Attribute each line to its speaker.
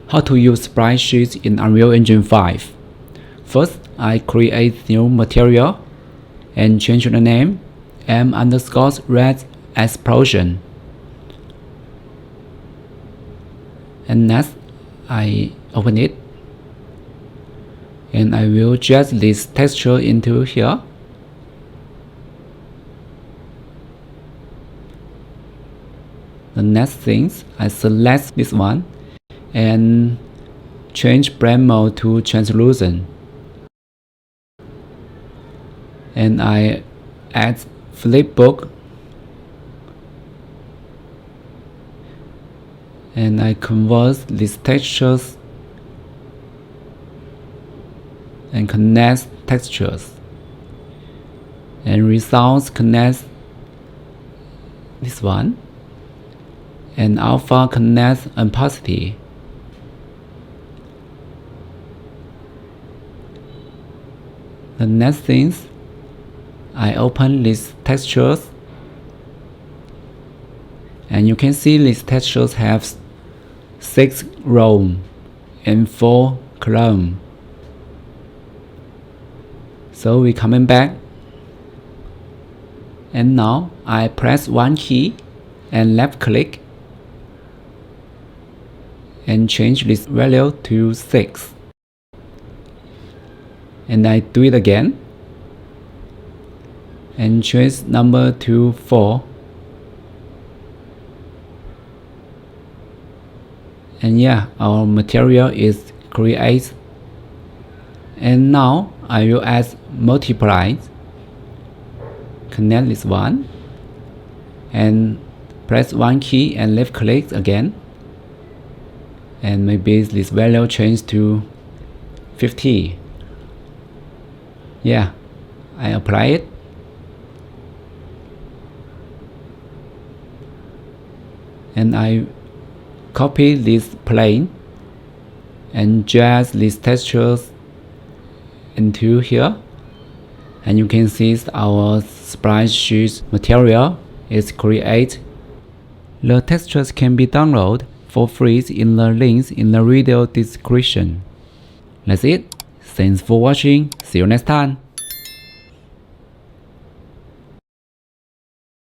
Speaker 1: How to use Sprite Sheets in Unreal Engine 5. First, I create new material and change the name m_red explosion. And next, I open it and I will drag this texture into here. The next thing, I select this one and change blend mode to translucent. And I add flipbook and I convert these textures and connect textures, and results connect this one, and alpha connects opacity. The next things, I open these textures and you can see these textures have 6 rows and 4 columns. So we coming back, and now I press one key and left click and change this value to 6, and I do it again and change number to 4, and yeah, our material is created. And now I will add multiply, connect this one and press one key and left click again, and maybe this value change to 50. Yeah, I apply it and I copy this plane and drag these textures into here, and you can see our Sprite Sheets material is created. The textures can be downloaded for free in the links in the video description. That's it. Thanks for watching. See you next time.